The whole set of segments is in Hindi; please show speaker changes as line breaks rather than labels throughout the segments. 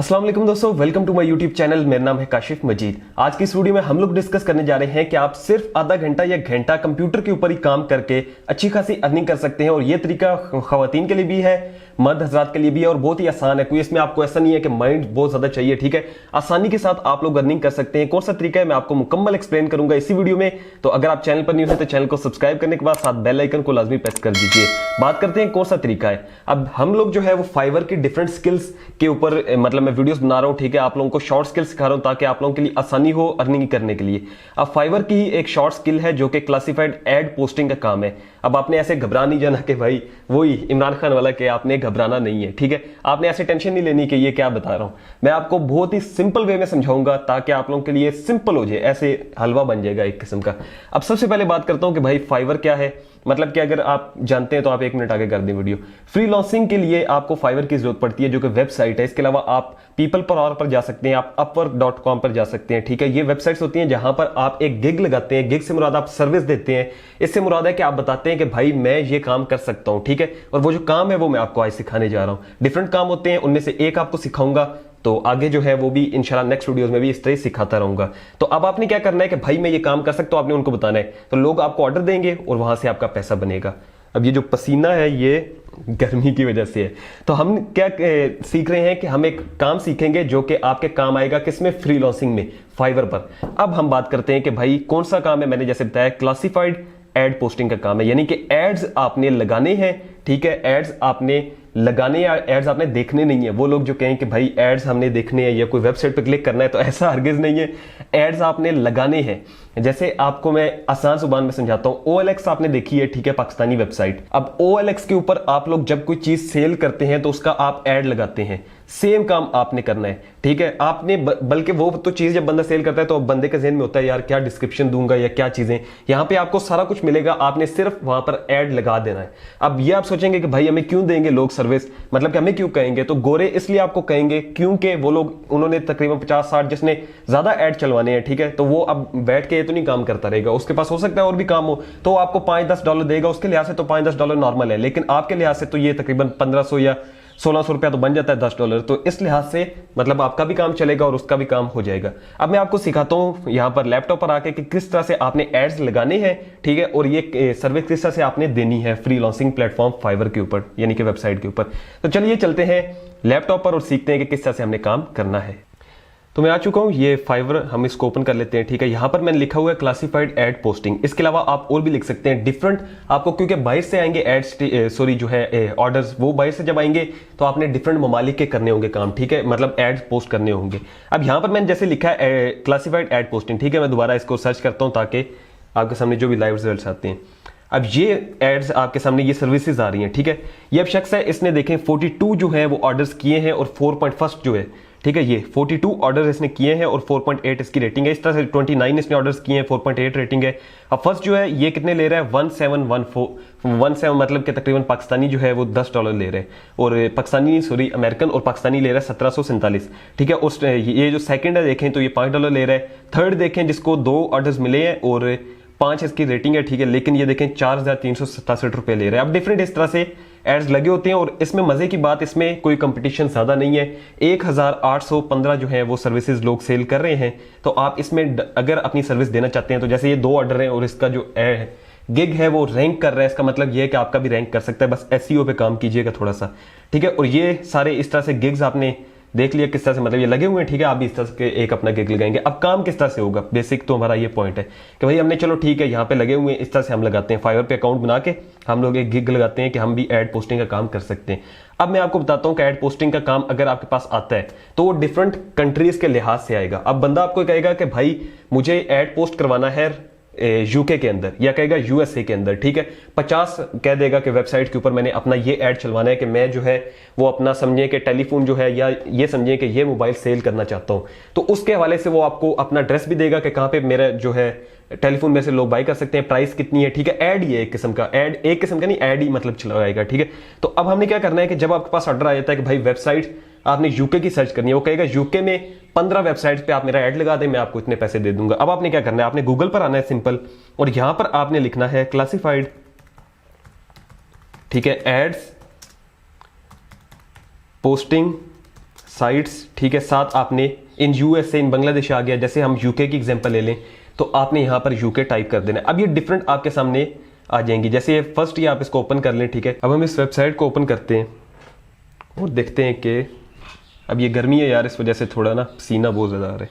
अस्सलाम वालेकुम दोस्तों, welcome to my YouTube channel. मेरा नाम है काशिफ मजीद। आज की इस वीडियो में हम लोग डिस्कस करने जा रहे हैं कि आप सिर्फ आधा घंटा या घंटा कंप्यूटर के ऊपर ही काम करके अच्छी खासी अर्निंग कर सकते हैं। और ये तरीका खवातीन के लिए भी है, मर्द हजरात के लिए भी है और बहुत ही आसान है। कोई इसमें आपको ऐसा नहीं है कि माइंड बहुत ज्यादा चाहिए, ठीक है। आसानी के साथ आप लोग अर्निंग कर सकते हैं। कौन सा तरीका है मैं आपको मुकम्मल एक्सप्लेन करूंगा इसी वीडियो में। तो अगर आप चैनल पर न्यू है तो चैनल को सब्सक्राइब करने के बाद साथ बेल आइकन को लाजमी प्रेस कर दीजिए। बात करते हैं कौन सा तरीका है। अब हम लोग जो है वो फाइवर की डिफरेंट स्किल्स के ऊपर मतलब मैं वीडियोस बना रहा हूं, ठीक है। आप लोगों को शॉर्ट स्किल सिखा रहा हूं ताकि आप लोगों के लिए आसानी हो अर्निंग करने के लिए। अब फाइवर की ही एक शॉर्ट स्किल है जो कि क्लासिफाइड एड पोस्टिंग का काम है। अब आपने ऐसे घबरा नहीं जाना कि भाई वही इमरान खान वाला कि आपने घबराना नहीं है, ठीक है। आपने ऐसे टेंशन नहीं लेनी कि ये क्या बता रहा हूं। मैं आपको बहुत ही सिंपल वे में समझाऊंगा ताकि आप लोगों के लिए सिंपल हो जाए, ऐसे हलवा बन जाएगा एक किस्म का। अब सबसे पहले बात करता हूं कि भाई फाइवर क्या है। मतलब कि अगर आप जानते हैं तो आप 1 मिनट आगे कर दें वीडियो। फ्रीलांसिंग के लिए आपको फाइवर की जरूरत पड़ती है जो कि वेबसाइट है। इसके अलावा आप पीपल पर और पर जा सकते हैं, आप upwork.com पर जा सकते हैं, ठीक है। ये वेबसाइट्स होती हैं जहां पर आप एक गिग लगाते हैं। गिग से मुराद आप सर्विस देते हैं। इससे मुराद है कि आप बताते हैं कि भाई मैं ये काम कर सकता हूं, ठीक है। और वो जो काम है वो मैं आपको आज सिखाने जा रहा हूं। डिफरेंट काम होते हैं, उनमें से एक आपको सिखाऊंगा। तो आगे जो है वो भी इंशाल्लाह नेक्स्ट वीडियोस में भी इस तरह सिखाता रहूंगा। तो अब आपने क्या करना है कि भाई मैं ये काम कर सकता हूं, आपने उनको बताना है। तो लोग आपको ऑर्डर देंगे और वहां से आपका पैसा बनेगा। अब ये जो पसीना है ये गर्मी की वजह से है। तो हम क्या सीख रहे हैं कि हम एक काम सीखेंगे जो कि आपके काम आएगा किसमें, फ्रीलांसिंग में, फाइवर पर। अब हम बात करते हैं कि भाई कौन सा काम है। मैंने जैसे बताया क्लासिफाइड एड पोस्टिंग का काम है, यानी कि एड्स आपने लगाने हैं, ठीक है। एड्स आपने लगाने या एड्स आपने देखने नहीं है। वो लोग जो कहें कि भाई एड्स हमने देखने हैं या कोई वेबसाइट पर क्लिक करना है, तो ऐसा हरगिज नहीं है। एड्स आपने लगाने हैं। जैसे आपको मैं आसान जुबान में समझाता हूं। OLX आपने देखी है, ठीक है, पाकिस्तानी वेबसाइट। अब OLX के ऊपर आप लोग जब कोई चीज सेल करते हैं तो उसका आप एड लगाते हैं। सेम काम आपने करना है, ठीक है। आपने बल्कि वो तो चीज जब बंदा सेल करता है तो बंदे के ज़हन में होता है यार क्या डिस्क्रिप्शन दूंगा या क्या चीजें। यहां पे आपको सारा कुछ मिलेगा, आपने सिर्फ वहां पर एड लगा देना है। अब ये आप सोचेंगे कि भाई हमें क्यों देंगे लोग सर्विस, मतलब कि हमें क्यों कहेंगे। तो गोरे इसलिए आपको कहेंगे क्योंकि वो लोग उन्होंने तकरीबन 50-60 जिसने ज्यादा एड चलवाने हैं, ठीक है। तो वो अब बैठ के ये तो नहीं काम करता रहेगा, उसके पास हो सकता है और भी काम हो, तो आपको $5-10 देगा। उसके लिहाज से तो $5-10 नॉर्मल है, लेकिन आपके लिहाज से तो ये तकरीबन 1500 या 1600 रुपया तो बन जाता है, $10। तो इस लिहाज से मतलब आपका भी काम चलेगा और उसका भी काम हो जाएगा। अब मैं आपको सिखाता हूं यहां पर लैपटॉप पर आके कि किस तरह से आपने एड्स लगाने हैं, ठीक है। और ये सर्विस किस तरह से आपने देनी है फ्रीलांसिंग प्लेटफॉर्म फाइवर के ऊपर, यानी कि वेबसाइट के ऊपर। तो चलिए चलते हैं लैपटॉप पर और सीखते हैं कि किस तरह से हमने काम करना है। तो मैं आ चुका हूं, ये फाइवर, हम इसको ओपन कर लेते हैं, ठीक है। यहां पर मैंने लिखा हुआ है क्लासिफाइड एड पोस्टिंग। इसके अलावा आप और भी लिख सकते हैं डिफरेंट। आपको क्योंकि बाहर से आएंगे एड्स, सॉरी जो है ऑर्डर्स, वो बाहर से जब आएंगे तो आपने डिफरेंट ममालिक के करने होंगे काम, ठीक है, मतलब एड्स पोस्ट करने होंगे। अब यहां पर मैंने जैसे लिखा है क्लासिफाइड एड पोस्टिंग, ठीक है। मैं दोबारा इसको सर्च करता हूं ताकि आपके सामने जो भी लाइव रिजल्ट्स आते हैं। अब ये एड्स आपके सामने, ये सर्विसेज आ रही हैं, ठीक है। ये अब शख्स है, इसने देखें 42 जो है वो ऑर्डर्स किए हैं और 4.1 जो है, ठीक है, ये 42 ऑर्डर इसने किए हैं और 4.8 इसकी रेटिंग है। इस तरह से 29 इसने ऑर्डर्स किए हैं, 4.8 रेटिंग है। अब फर्स्ट जो है ये कितने ले रहा है, 1714 मतलब कि तकरीबन पाकिस्तानी जो है वो $10 ले रहे हैं। और पाकिस्तानी सॉरी अमेरिकन और पाकिस्तानी ले रहा है 1747, ठीक है। उस ये जो सेकंड है देखें तो ये $5 ले रहा है। थर्ड देखें जिसको 2 ऑर्डर्स मिले हैं और 5 इसकी रेटिंग है, ठीक है, लेकिन ये देखें 4367 रुपए ले रहे हैं। अब डिफरेंट इस तरह से एड्स लगे होते हैं और इसमें मजे की बात, इसमें कोई कंपटीशन ज्यादा नहीं है। 1815 जो है वो सर्विसेज लोग सेल कर रहे हैं। तो आप इसमें अगर अपनी सर्विस देना चाहते हैं तो जैसे ये 2 ऑर्डर हैं और इसका जो गिग है वो रैंक कर रहा है, इसका मतलब ये है कि आपका भी रैंक कर सकता है। बस SEO पे काम कीजिएगा थोड़ा सा, ठीक है। और ये सारे इस तरह से गिग्स आपने देख लिया किस तरह से, मतलब ये लगे हुए हैं, ठीक है। आप भी इस तरह से एक अपना गिग लगाएंगे। अब काम किस तरह से होगा, बेसिक तो हमारा ये पॉइंट है कि भाई हमने चलो ठीक है यहाँ पे लगे हुए हैं, इस तरह से हम लगाते हैं। फाइवर पे अकाउंट बना के हम लोग एक गिग लगाते हैं कि हम भी एड पोस्टिंग का काम कर सकते हैं। अब मैं आपको बताता हूं कि एड पोस्टिंग का काम अगर आपके पास आता है तो वो डिफरेंट कंट्रीज के लिहाज से आएगा। अब बंदा आपको कहेगा कि भाई मुझे एड पोस्ट करवाना है यूके के अंदर, या कहेगा USA के अंदर, ठीक है। 50 कह देगा कि वेबसाइट के ऊपर मैंने अपना ये ऐड चलवाना है कि मैं जो है वो अपना समझे कि टेलीफोन जो है या ये समझे कि ये मोबाइल सेल करना चाहता हूं। तो उसके हवाले से वो आपको अपना एड्रेस भी देगा कि कहां पे मेरा जो है टेलीफोन में से लोग बाई कर सकते हैं, प्राइस कितनी है, ठीक है। ऐड ये एक किस्म का ऐड, एक किस्म का नहीं, ऐड ही मतलब चलाएगा, ठीक है। तो अब हमने क्या करना है कि जब आपके पास ऑर्डर आ जाता है कि भाई वेबसाइट आपने यूके की सर्च करनी है, वो कहेगा यूके में 15 वेबसाइट्स पे आप मेरा ऐड लगा दें, मैं आपको इतने पैसे दे दूंगा। अब आपने क्या करना है, आपने गूगल पर आना है सिंपल, और यहां पर आपने लिखना है क्लासिफाइड, ठीक है, एड्स पोस्टिंग साइट्स, ठीक है। साथ आपने इन यूएसए, इन बांग्लादेश आ गया, जैसे हम यूके की एग्जांपल ले लें तो आपने यहाँ पर यूके टाइप कर देना। अब ये डिफरेंट आपके सामने आ जाएंगी। जैसे ये फर्स्ट ये आप इसको ओपन कर लें, ठीक है। अब हम इस वेबसाइट को ओपन करते हैं और देखते हैं कि अब ये गर्मी है यार, इस वजह से थोड़ा ना पसीना बहुत ज़्यादा आ रहा है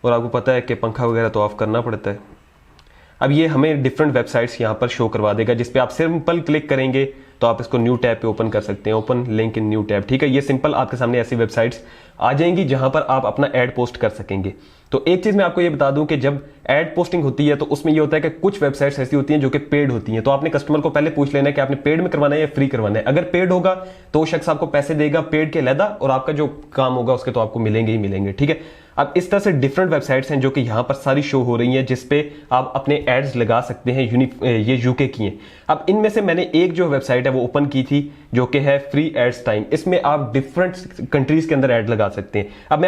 और आपको पता है कि पंखा वगैरह तो ऑफ करना पड़ता है। अब ये हमें डिफरेंट वेबसाइट्स यहाँ पर शो करवा देगा, जिस पे आप सिंपल क्लिक करेंगे तो आप इसको न्यू टैब पे ओपन कर सकते हैं। Open link in new tab, ठीक है। ये सिंपल आपके सामने ऐसी वेबसाइट्स आ जाएंगी जहां पर आप अपना ऐड पोस्ट कर सकेंगे। तो एक चीज मैं आपको ये बता दूं कि जब ऐड पोस्टिंग होती है तो उसमें ये होता है कि कुछ वेबसाइट्स ऐसी होती हैं जो कि पेड होती हैं। तो आपने कस्टमर को पहले पूछ लेना है कि आपने पेड में करवाना है या फ्री करवाना है। अगर पेड होगा तो वो शख्स आपको पैसे देगा पेड के अलहदा, और आपका जो काम होगा उसके तो आपको मिलेंगे ही मिलेंगे, ठीक है। अब इस तरह से डिफरेंट वेबसाइट्स हैं जो कि यहां पर सारी शो हो रही हैं, जिसपे आप अपने एड्स लगा सकते हैं। ये यूके की हैं। अब इनमें से मैंने एक जो वेबसाइट है वो ओपन की थी जो कि है फ्री एड्स टाइम। इसमें आप डिफरेंट कंट्रीज के अंदर ऐड लगा सकते हैं। अब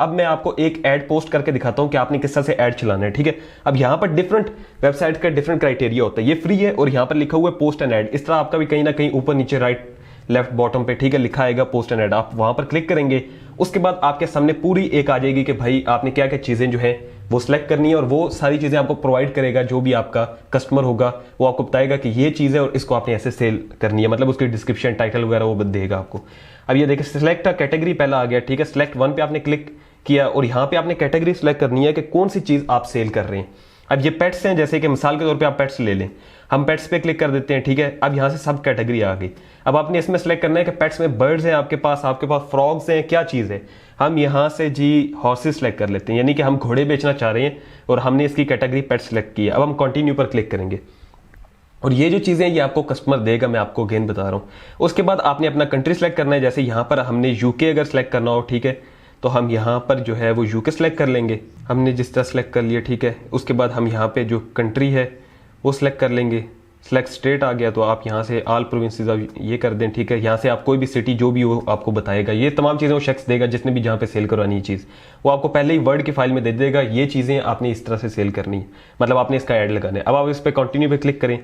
मैं आपको एक ऐड पोस्ट करके दिखाता हूं कि आपने किस तरह से ऐड चलाना है, ठीक है। अब यहां पर डिफरेंट वेबसाइट का डिफरेंट क्राइटेरिया होता है। ये फ्री है और यहां पर लिखा हुआ है पोस्ट एंड ऐड। इस तरह आपका भी कहीं ना कहीं ऊपर नीचे राइट लेफ्ट बॉटम पे, ठीक है, लिखा आएगा पोस्ट एंड ऐड। आप वहां पर क्लिक करेंगे, उसके बाद आपके सामने पूरी एक आ जाएगी कि भाई आपने क्या क्या चीजें जो है वो सिलेक्ट करनी है, और वो सारी चीजें आपको प्रोवाइड करेगा। जो भी आपका कस्टमर होगा वो आपको बताएगा कि ये चीज है और इसको आपने ऐसे सेल करनी है, मतलब उसकी डिस्क्रिप्शन टाइटल वगैरह वो देगा आपको। अब ये देखिए सिलेक्ट कैटेगरी पहला आ गया, ठीक है। सिलेक्ट वन पे आपने क्लिक किया और यहाँ पे आपने कैटेगरी सिलेक्ट करनी है कि कौन सी चीज आप सेल कर रहे हैं। अब ये पेट्स हैं, जैसे कि मिसाल के तौर पे आप पेट्स ले लें, हम पेट्स पे क्लिक कर देते हैं, ठीक है। अब यहाँ से सब कैटेगरी आ गई। अब आपने इसमें सेलेक्ट करना है कि पेट्स में बर्ड्स हैं आपके पास फ्रॉग्स हैं, क्या चीज़ है। हम यहाँ से जी हॉर्सेस सेलेक्ट कर लेते हैं, यानी कि हम घोड़े बेचना चाह रहे हैं और हमने इसकी कैटेगरी पेट सेलेक्ट की है। अब हम कंटिन्यू पर क्लिक करेंगे और ये जो चीज़ें ये आपको कस्टमर देगा, मैं आपको अगेन बता रहा हूँ। उसके बाद आपने अपना कंट्री सेलेक्ट करना है। जैसे यहाँ पर हमने यूके अगर सेलेक्ट करना हो, ठीक है, तो हम यहाँ पर जो है वो यूके सेलेक्ट कर लेंगे। हमने जिस तरह सेलेक्ट कर लिया, ठीक है। उसके बाद हम यहाँ पे जो कंट्री है वो सिलेक्ट कर लेंगे। सिलेक्ट स्टेट आ गया तो आप यहाँ से ऑल प्रोविंसेस ये कर दें, ठीक है। यहाँ से आप कोई भी सिटी जो भी हो आपको बताएगा। ये तमाम चीज़ें वो शख्स देगा जिसने भी जहाँ पे सेल करवानी है चीज़, वो आपको पहले ही वर्ड की फाइल में दे देगा। ये चीज़ें आपने इस तरह से सेल करनी है, मतलब आपने इसका ऐड लगाना है। अब आप इस पर कंटिन्यू पे क्लिक करें,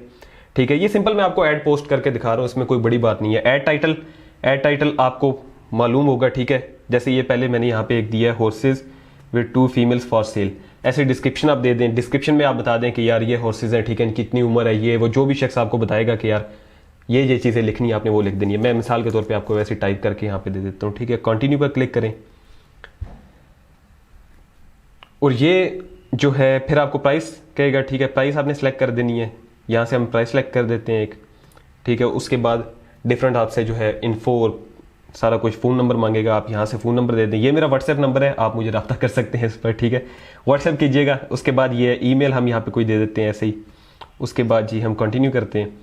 ठीक है। ये सिंपल मैं आपको ऐड पोस्ट करके दिखा रहा हूँ, इसमें कोई बड़ी बात नहीं है। ऐड टाइटल आपको मालूम होगा, ठीक है। जैसे ये पहले मैंने यहाँ पे एक दिया है horse's with 2 females for sale. ऐसे डिस्क्रिप्शन आप दे दें, डिस्क्रिप्शन में आप बता दें कि यार ये हॉर्सेज हैं, ठीक है, कितनी उम्र है, ये वो जो भी शख्स आपको बताएगा कि यार ये चीज़ें लिखनी है आपने वो लिख देनी है। मैं मिसाल के तौर पे आपको वैसे टाइप करके यहाँ पे दे देता हूँ, ठीक है। कंटिन्यू पर क्लिक करें और ये जो है फिर आपको प्राइस कहेगा, ठीक है। प्राइस आपने सेलेक्ट कर देनी है। यहाँ से हम प्राइस सेलेक्ट कर देते हैं एक, ठीक है। उसके बाद डिफरेंट आपसे जो है इन्फो और सारा कुछ, फ़ोन नंबर मांगेगा, आप यहाँ से फ़ोन नंबर दे दें। ये मेरा व्हाट्सएप नंबर है, आप मुझे रब्ता कर सकते हैं इस पर, ठीक है। व्हाट्सएप कीजिएगा। उसके बाद ये ईमेल हम यहाँ पे कोई दे देते हैं ऐसे ही। उसके बाद जी हम कंटिन्यू करते हैं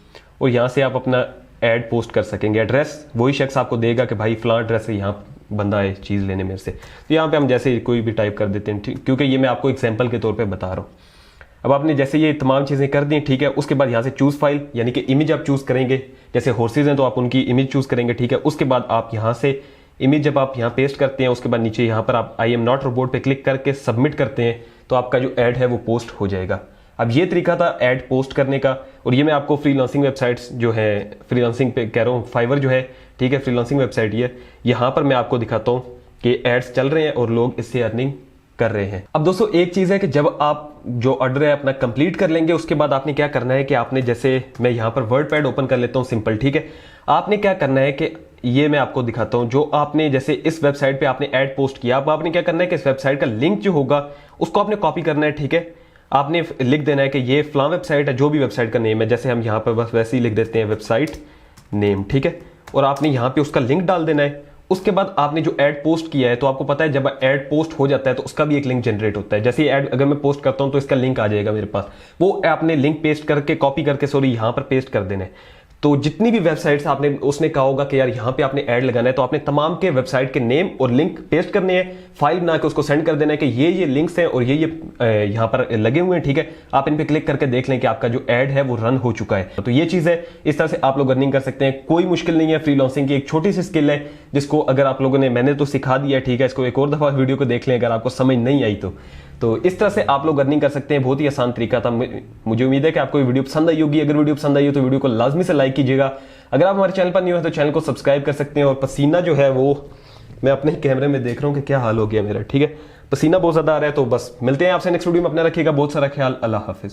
और यहाँ से आप अपना ऐड पोस्ट कर सकेंगे। एड्रेस वही शख्स आपको देगा कि भाई फलां एड्रेस से यहाँ बंदा है चीज़ लेने मेरे से। तो यहाँ पर हम जैसे कोई भी टाइप कर देते हैं, ठीक, क्योंकि ये मैं आपको एग्जाम्पल के तौर पर बता रहा हूँ। अब आपने जैसे ये तमाम चीज़ें कर दी, ठीक है। उसके बाद यहाँ से चूज़ फाइल, यानी कि इमेज आप चूज़ करेंगे। जैसे हॉर्सेज हैं तो आप उनकी इमेज चूज़ करेंगे, ठीक है। उसके बाद आप यहाँ से इमेज जब आप यहाँ पेस्ट करते हैं, उसके बाद नीचे यहाँ पर आप आई एम नॉट रोबोट पे क्लिक करके सबमिट करते हैं तो आपका जो ऐड है वो पोस्ट हो जाएगा। अब ये तरीका था ऐड पोस्ट करने का। और ये मैं आपको फ्रीलांसिंग वेबसाइट्स जो है, फ्रीलांसिंग पे कह रहा हूँ, फाइवर जो है, ठीक है, फ्रीलांसिंग वेबसाइट ये, यहाँ पर मैं आपको दिखाता हूँ कि एड्स चल रहे हैं और लोग इससे अर्निंग कर रहे हैं। अब दोस्तों एक चीज है कि जब आप जो ऑर्डर है अपना कंप्लीट कर लेंगे, उसके बाद आपने क्या करना है कि आपने, जैसे मैं यहाँ पर वर्डपैड ओपन कर लेता हूँ सिंपल, ठीक है। आपने क्या करना है कि ये मैं आपको दिखाता हूँ, जो आपने जैसे इस वेबसाइट पे आपने ऐड पोस्ट किया, अब आपने क्या करना है कि इस वेबसाइट का लिंक जो होगा उसको आपने कॉपी करना है, ठीक है। आपने लिख देना है कि ये फलां वेबसाइट है, जो भी वेबसाइट का नेम है, जैसे हम यहाँ पर बस वैसे ही लिख देते हैं वेबसाइट नेम, ठीक है। और आपने यहाँ पे उसका लिंक डाल देना है। उसके बाद आपने जो ऐड पोस्ट किया है, तो आपको पता है जब ऐड पोस्ट हो जाता है तो उसका भी एक लिंक जनरेट होता है। जैसे ऐड अगर मैं पोस्ट करता हूं तो इसका लिंक आ जाएगा मेरे पास, वो आपने लिंक पेस्ट करके कॉपी करके यहां पर पेस्ट कर देना है। तो जितनी भी वेबसाइट्स आपने, उसने कहा होगा कि यार यहाँ पे आपने ऐड लगाना है, तो आपने तमाम के वेबसाइट के नेम और लिंक पेस्ट करने हैं, फाइल बना के उसको सेंड कर देना है कि ये लिंक्स हैं और ये यहाँ पर लगे हुए हैं, ठीक है। आप इन पे क्लिक करके देख लें कि आपका जो ऐड है वो रन हो चुका है। तो ये चीज है, इस तरह से आप लोग अर्निंग कर सकते हैं। कोई मुश्किल नहीं है, फ्रीलांसिंग की एक छोटी सी स्किल है जिसको अगर आप लोगों ने, मैंने तो सिखा दिया, ठीक है। इसको एक और दफा वीडियो को देख लें अगर आपको समझ नहीं आई तो इस तरह से आप लोग अर्निंग कर सकते हैं। बहुत ही आसान तरीका था। मुझे उम्मीद है कि आपको वीडियो पसंद आई होगी। अगर वीडियो पसंद आई हो तो वीडियो को लाजमी से लाइक कीजिएगा। अगर आप हमारे चैनल पर न्यू है तो चैनल को सब्सक्राइब कर सकते हैं। और पसीना जो है वो मैं अपने ही कैमरे में देख रहा हूँ कि क्या हाल हो गया मेरा। ठीक है, पसीना बहुत ज्यादा आ रहा है। तो बस मिलते हैं आपसे नेक्स्ट वीडियो में। अपना रखिएगा बहुत सारा ख्याल। अल्लाह हाफिज।